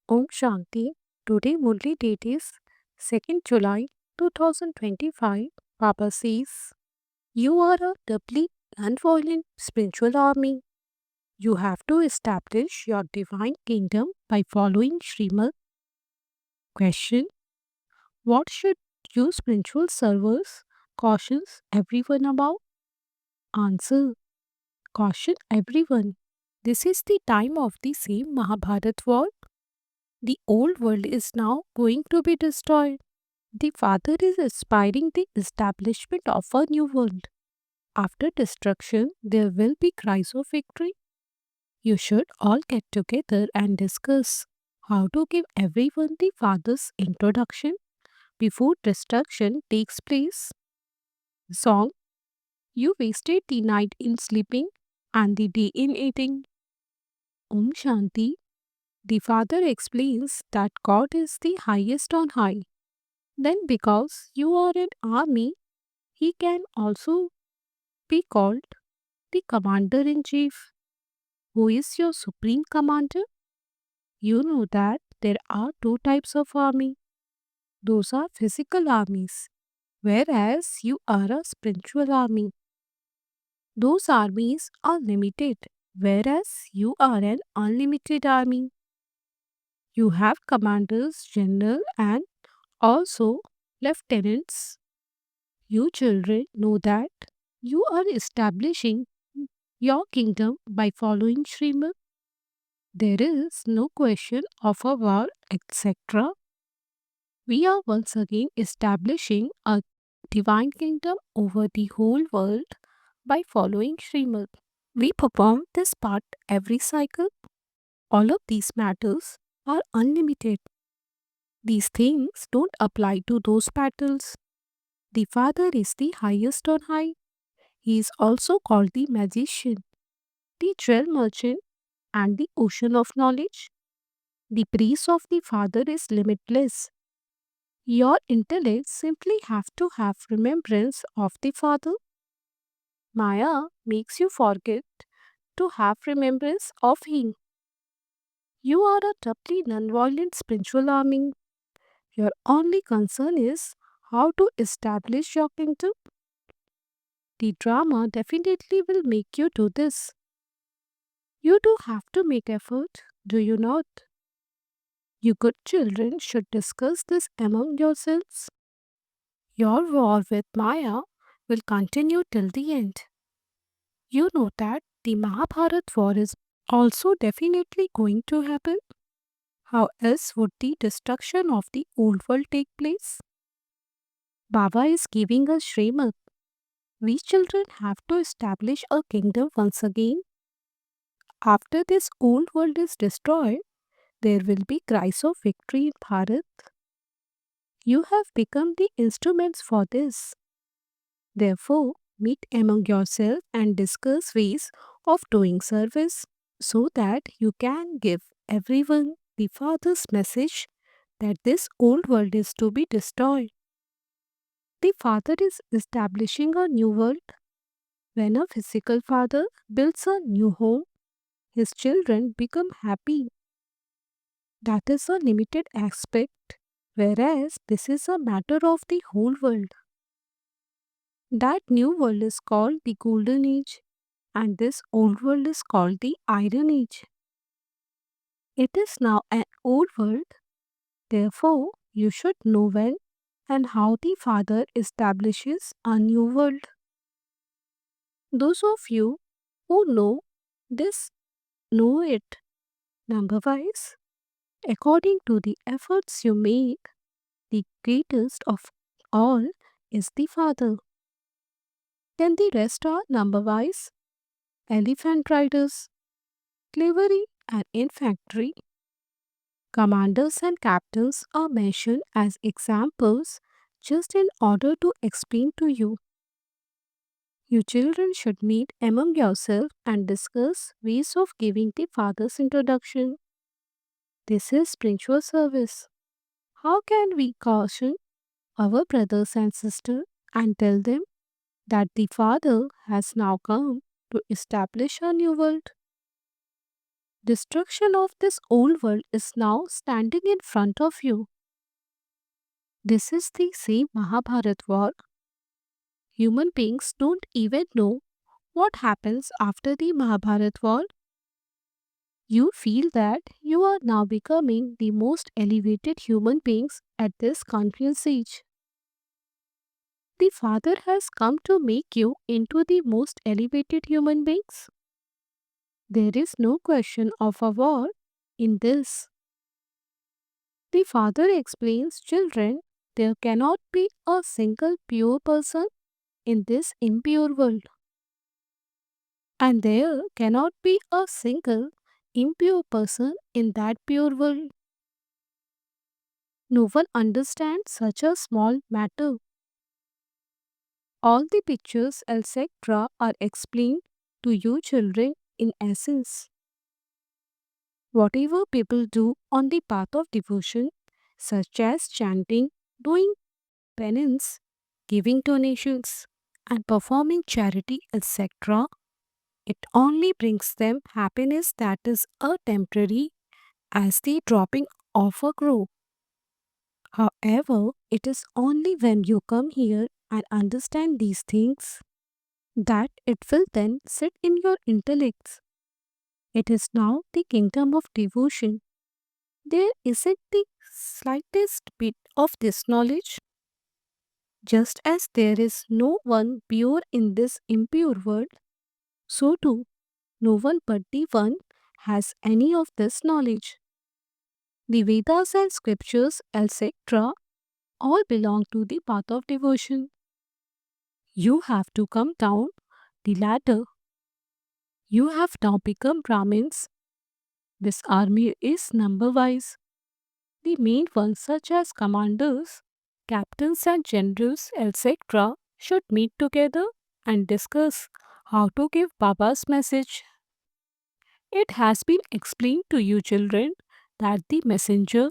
Om Shanti. Today Murli date is 2nd July 2025. Baba says, you are a doubly non-violent spiritual army. You have to establish your divine kingdom by following Srimad. Question: what should you spiritual servers cautions everyone about? Answer: caution everyone. This is the time of the same Mahabharat war. The old world is now going to be destroyed. The Father is aspiring the establishment of a new world. After destruction, there will be cries of victory. You should all get together and discuss how to give everyone the Father's introduction before destruction takes place. Song: you wasted the night in sleeping and the day in eating. Om Shanti. The Father explains that God is the highest on high. Then, because you are an army, He can also be called the Commander in Chief. Who is your Supreme Commander? You know that there are two types of army. Those are physical armies, whereas you are a spiritual army. Those armies are limited, whereas you are an unlimited army. You have commanders, general, and also lieutenants. You children know that you are establishing your kingdom by following Srimad. There is no question of a war, etc. We are once again establishing a divine kingdom over the whole world by following Srimad. We perform this part every cycle. All of these matters are unlimited. These things don't apply to those battles. The Father is the highest on high. He is also called the magician, the jewel merchant, and the ocean of knowledge. The praise of the Father is limitless. Your intellect simply have to have remembrance of the Father. Maya makes you forget to have remembrance of Him. You are a doubly non-violent spiritual army. Your only concern is how to establish your kingdom. The drama definitely will make you do this. You do have to make effort, do you not? You good children should discuss this among yourselves. Your war with Maya will continue till the end. You know that the Mahabharat war is also definitely going to happen. How else would the destruction of the old world take place? Baba is giving us Srimad. We children have to establish a kingdom once again. After this old world is destroyed, there will be cries of victory in Bharat. You have become the instruments for this. Therefore, meet among yourselves and discuss ways of doing service so that you can give everyone the Father's message that this old world is to be destroyed. The Father is establishing a new world. When a physical father builds a new home, his children become happy. That is a limited aspect, whereas this is a matter of the whole world. That new world is called the Golden Age, and this old world is called the Iron Age. It is now an old world, therefore, you should know when and how the Father establishes a new world. Those of you who know this know it number wise. According to the efforts you make, the greatest of all is the Father. Then the rest are number wise elephant riders, cavalry, and infantry. Commanders and captains are mentioned as examples just in order to explain to you. You children should meet among yourselves and discuss ways of giving the Father's introduction. This is spiritual service. How can we caution our brothers and sisters and tell them that the Father has now come to establish a new world? Destruction of this old world is now standing in front of you. This is the same Mahabharat war. Human beings don't even know what happens after the Mahabharat war. You feel that you are now becoming the most elevated human beings at this confused age. The Father has come to make you into the most elevated human beings. There is no question of a war in this. The Father explains, children, there cannot be a single pure person in this impure world, and there cannot be a single impure person in that pure world. No one understands such a small matter. All the pictures, etc., are explained to you children in essence. Whatever people do on the path of devotion, such as chanting, doing penance, giving donations, and performing charity, etc., it only brings them happiness that is a temporary as the dropping of a crow. However, it is only when you come here and understand these things that it will then sit in your intellects. It is now the kingdom of devotion. There isn't the slightest bit of this knowledge. Just as there is no one pure in this impure world, so too no one but the one has any of this knowledge. The Vedas and scriptures, etc., all belong to the path of devotion. You have to come down the ladder. You have now become Brahmins. This army is number wise. The main ones, such as commanders, captains, and generals, etc., should meet together and discuss how to give Baba's message. It has been explained to you, children, that the messenger,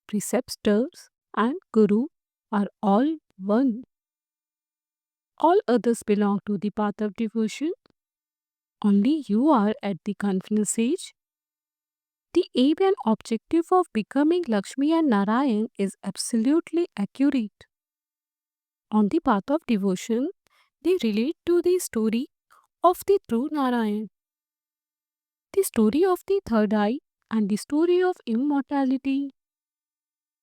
preceptors, and guru are all one. All others belong to the path of devotion. Only you are at the confidence stage. The aim and objective of becoming Lakshmi and Narayan is absolutely accurate. On the path of devotion, they relate to the story of the true Narayan, the story of the third eye, and the story of immortality.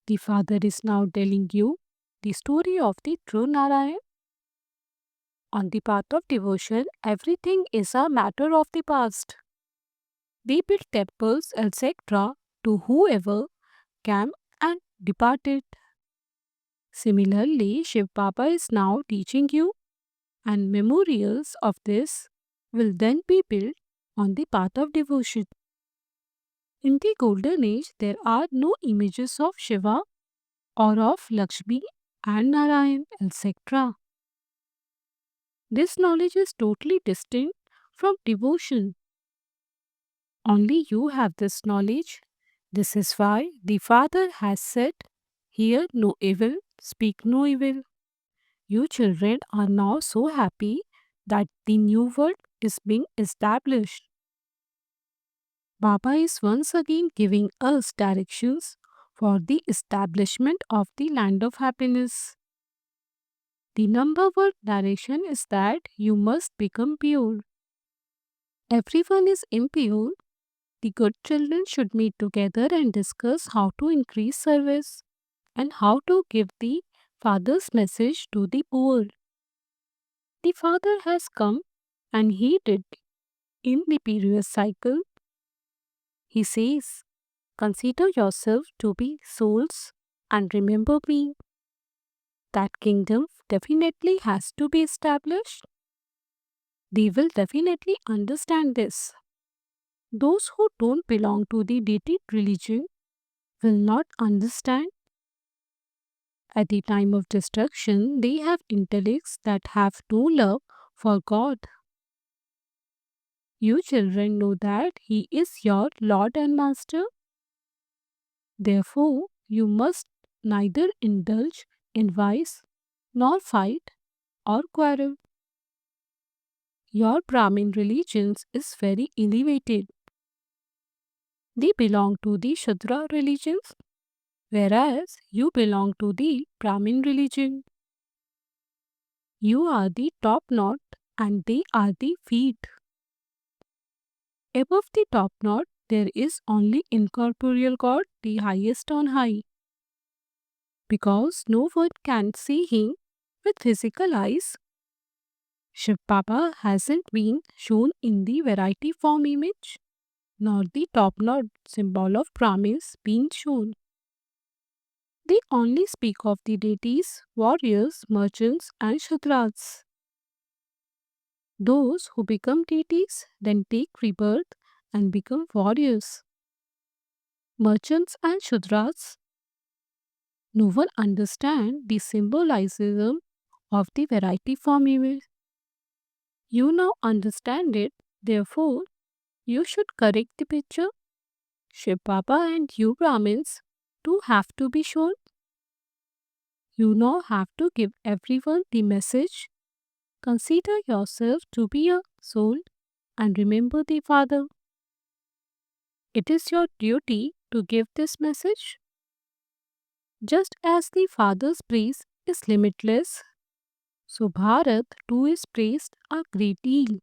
The Father is now telling you the story of the true Narayan. On the path of devotion, everything is a matter of the past. They built temples, etc., to whoever came and departed. Similarly, Shiv Baba is now teaching you, and memorials of this will then be built on the path of devotion. In the golden age, there are no images of Shiva or of Lakshmi and Narayan, etc. This knowledge is totally distinct from devotion. Only you have this knowledge. This is why the Father has said, hear no evil, speak no evil. You children are now so happy that the new world is being established. Baba is once again giving us directions for the establishment of the land of happiness. The number one direction is that you must become pure. Everyone is impure. The good children should meet together and discuss how to increase service and how to give the Father's message to the poor. The Father has come and he did in the previous cycle. He says, consider yourself to be souls and remember me. That kingdom definitely has to be established. They will definitely understand this. Those who don't belong to the deity religion will not understand. At the time of destruction, they have intellects that have no love for God. You children know that He is your Lord and Master. Therefore, you must neither indulge in vice nor fight or quarrel. Your Brahmin religions is very elevated. They belong to the Shudra religions, whereas you belong to the Brahmin religion. You are the top knot and they are the feet. Above the top knot, there is only incorporeal God, the highest on high. Because no one can see him with physical eyes, Shiv Baba hasn't been shown in the variety form image, nor the top knot symbol of Brahmins being shown. They only speak of the deities, warriors, merchants, and Shudras. Those who become deities then take rebirth and become warriors. Merchants and Shudras, no one understand the symbolism of the variety form image. You now understand it, therefore, you should correct the picture. Shiv Baba and you Brahmins too have to be shown. You now have to give everyone the message. Consider yourself to be a soul and remember the Father. It is your duty to give this message. Just as the Father's praise is limitless, so Bharat too is praised a great deal.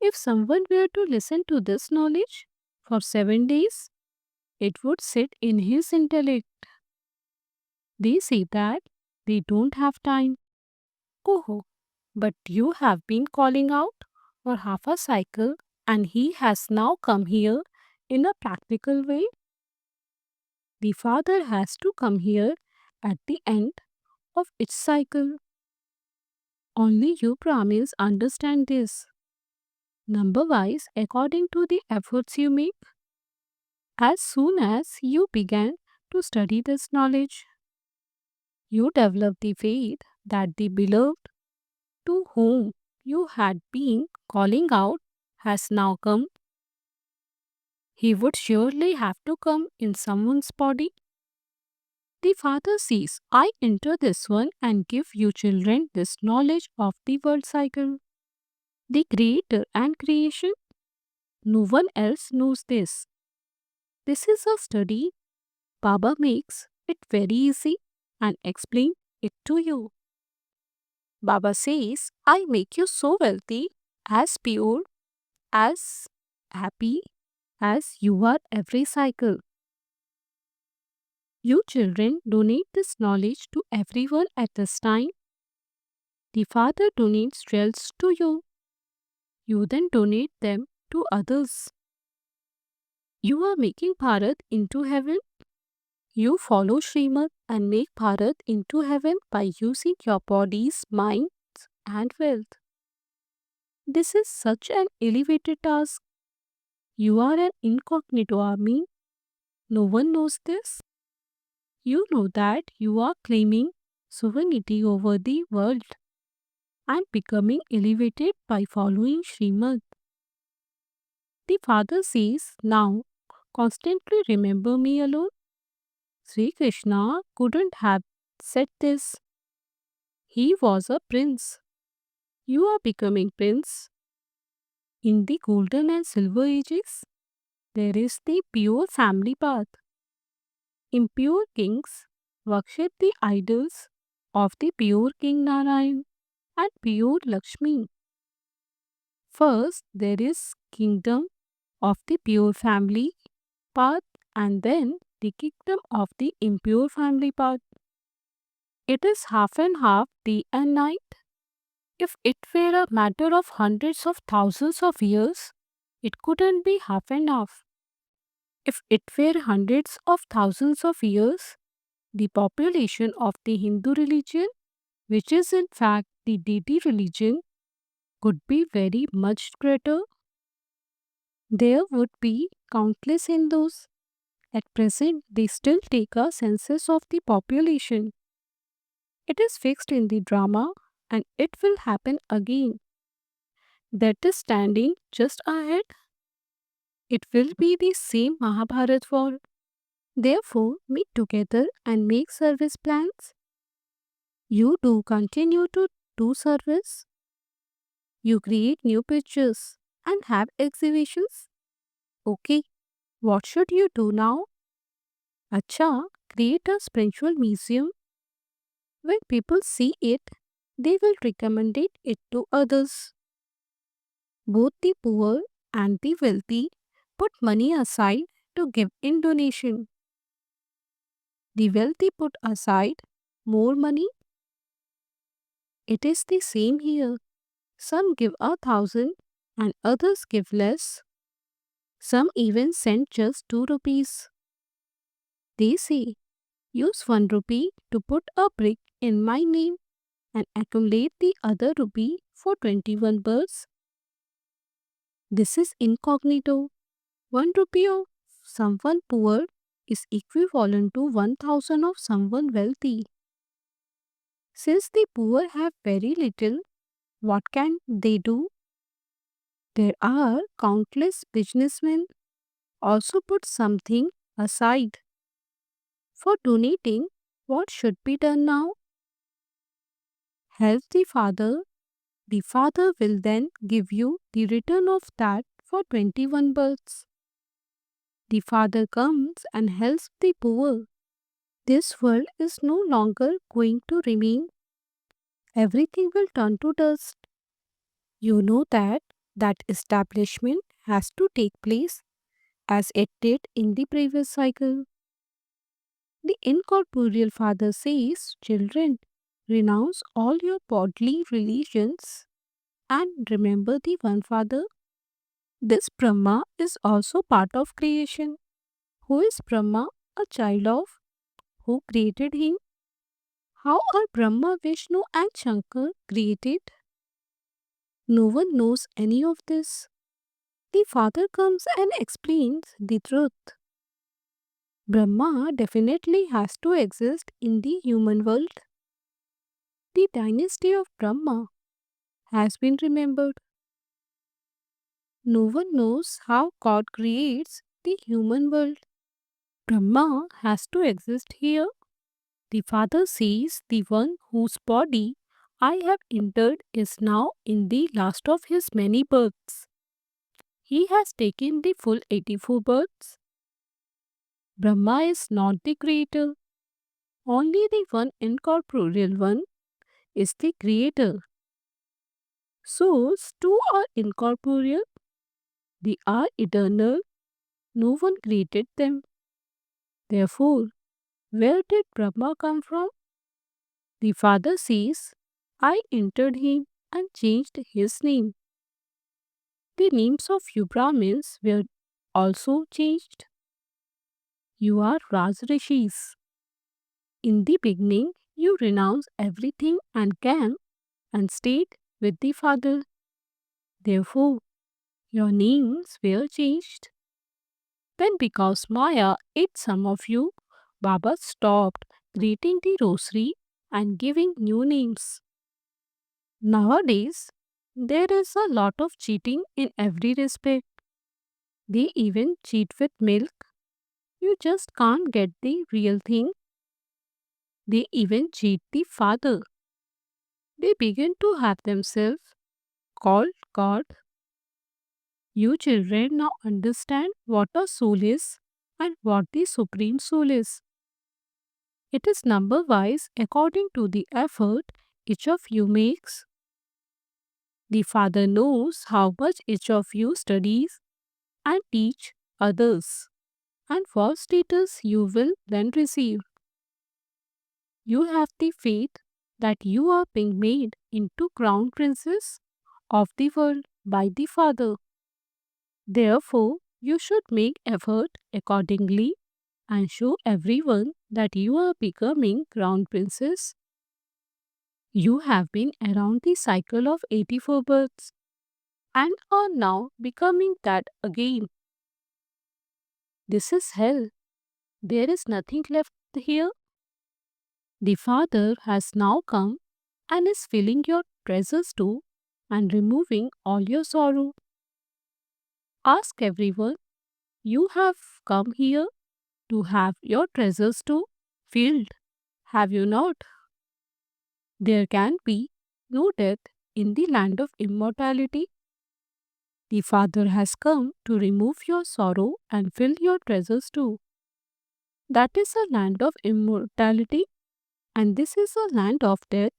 If someone were to listen to this knowledge for 7 days, it would sit in his intellect. They say that they don't have time. Oh, but you have been calling out for half a cycle and he has now come here in a practical way. The father has to come here at the end of each cycle. Only you Brahmins understand this. Number wise, according to the efforts you make, as soon as you began to study this knowledge, you develop the faith that the beloved to whom you had been calling out has now come. He would surely have to come in someone's body. The Father says, I enter this one and give you children this knowledge of the world cycle, the Creator and creation. No one else knows this. This is a study. Baba makes it very easy and explain it to you. Baba says, I make you so wealthy, as pure, as happy as you are every cycle. You children donate this knowledge to everyone at this time. The Father donates jewels to you. You then donate them to others. You are making Bharat into heaven. You follow Srimad and make Bharat into heaven by using your bodies, minds, and wealth. This is such an elevated task. You are an incognito army. No one knows this. You know that you are claiming sovereignty over the world and becoming elevated by following Srimad. The Father says, now constantly remember me alone. Sri Krishna couldn't have said this. He was a prince. You are becoming prince. In the golden and silver ages, there is the pure family path. Impure kings worship the idols of the pure King Narayan and pure Lakshmi. First, there is kingdom of the pure family path and then the kingdom of the impure family path. It is half and half, day and night. If it were a matter of hundreds of thousands of years, it couldn't be half and half. If it were hundreds of thousands of years, the population of the Hindu religion, which is in fact the deity religion, could be very much greater. There would be countless Hindus. At present, they still take a census of the population. It is fixed in the drama and it will happen again. That is standing just ahead. It will be the same Mahabharat war. Therefore, meet together and make service plans. You do continue to do service. You create new pictures and have exhibitions. Okay, What should you do now? Acha, create a spiritual museum. When people see it, they will recommend it to others. Both the poor and the wealthy put money aside to give in donation. The wealthy put aside more money. It is the same here. Some give 1,000 and others give less. Some even send just 2 rupees. They say, use 1 rupee to put a brick in my name and accumulate the other rupee for 21 birds. This is incognito. 1 rupee of someone poor is equivalent to 1,000 of someone wealthy. Since the poor have very little, what can they do? There are countless businessmen also put something aside. For donating, what should be done now? Help the father. The father will then give you the return of that for 21 births. The father comes and helps the poor. This world is no longer going to remain. Everything will turn to dust. You know that establishment has to take place as it did in the previous cycle. The incorporeal father says, children, renounce all your bodily religions and remember the one father. This Brahma is also part of creation. Who is Brahma? A child of? Who created him? How are Brahma, Vishnu, and Shankar created? No one knows any of this. The father comes and explains the truth. Brahma definitely has to exist in the human world. The dynasty of Brahma has been remembered. No one knows how God creates the human world. Brahma has to exist here. The father says the one whose body I have entered is now in the last of his many births. He has taken the full 84 births. Brahma is not the creator. Only the one incorporeal one is the creator. Souls too are incorporeal. They are eternal. No one created them. Therefore, where did Brahma come from? The father says, I entered him and changed his name. The names of you Brahmins were also changed. You are Rajrishis. In the beginning, you renounce everything and came and stayed with the father. Therefore, your names were changed. Then, because Maya ate some of you, Baba stopped creating the rosary and giving new names. Nowadays, there is a lot of cheating in every respect. They even cheat with milk. You just can't get the real thing. They even cheat the father. They begin to have themselves called God. You children now understand what a soul is and what the Supreme Soul is. It is number wise according to the effort each of you makes. The Father knows how much each of you studies and teach others, and what status you will then receive. You have the faith that you are being made into crown princes of the world by the Father. Therefore, you should make effort accordingly and show everyone that you are becoming crown princes. You have been around the cycle of 84 births and are now becoming that again. This is hell. There is nothing left here. The Father has now come and is filling your treasures too and removing all your sorrow. Ask everyone, you have come here to have your treasures too filled, have you not? There can be no death in the land of immortality. The Father has come to remove your sorrow and fill your treasures too. That is a land of immortality, and this is a land of death.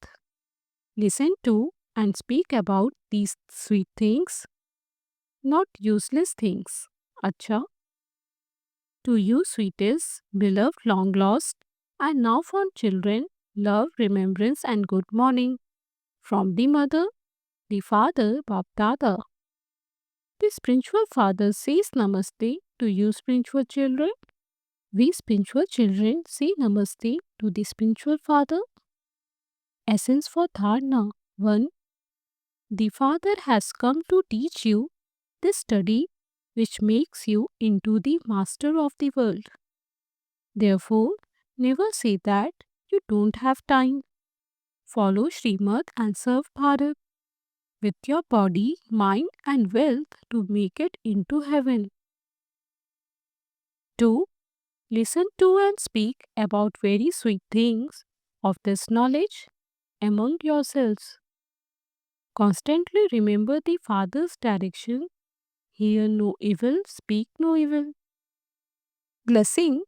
Listen to and speak about these sweet things, not useless things. Acha, to you, sweetest, beloved, long lost, and now found children, love, remembrance, and good morning. From the mother, the father, Bap Dada. The spiritual father says namaste to you, spiritual children. We spiritual children say namaste to the spiritual father. Essence for Dharna 1. The Father has come to teach you this study which makes you into the master of the world. Therefore, never say that you don't have time. Follow Srimad and serve Bharat with your body, mind, and wealth to make it into heaven. 2. Listen to and speak about very sweet things of this knowledge among yourselves. Constantly remember the Father's direction. Hear no evil, speak no evil. Blessing,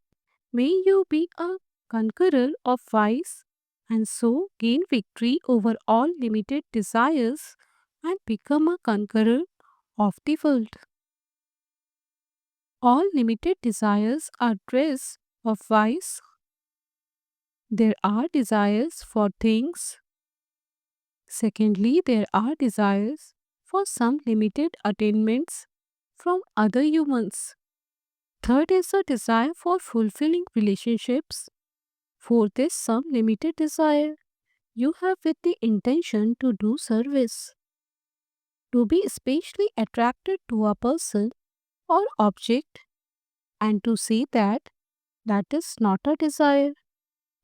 may you be a conqueror of vice and so gain victory over all limited desires and become a conqueror of the world. All limited desires are traces of vice. There are desires for things. Secondly, there are desires for some limited attainments from other humans. Third is a desire for fulfilling relationships. Fourth is some limited desire you have with the intention to do service. To be especially attracted to a person or object and to say that that is not a desire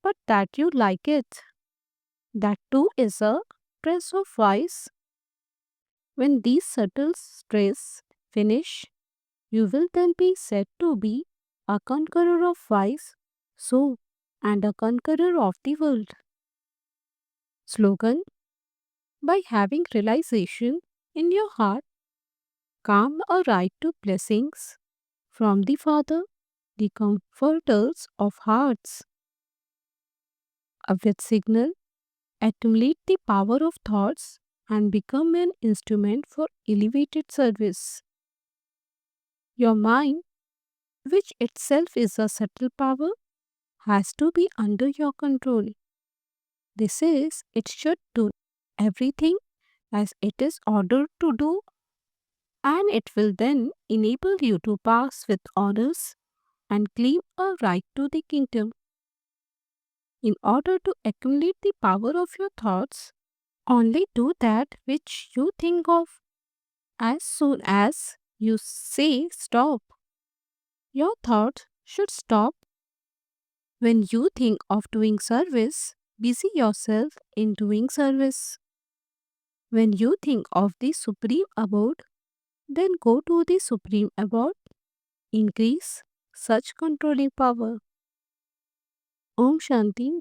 but that you like it. That too is a stress of vice. When these subtle stress finish, you will then be said to be a conqueror of vice, so and a conqueror of the world. Slogan: by having realization in your heart, calm a right to blessings from the Father, the comforters of hearts. A with signal, accumulate the power of thoughts and become an instrument for elevated service. Your mind, which itself is a subtle power, has to be under your control. This is, it should do everything as it is ordered to do, and it will then enable you to pass with honors and claim a right to the kingdom. In order to accumulate the power of your thoughts, only do that which you think of. As soon as you say stop, your thoughts should stop. When you think of doing service, busy yourself in doing service. When you think of the Supreme Abode, then go to the Supreme Abode. Increase such controlling power. Om Shanti.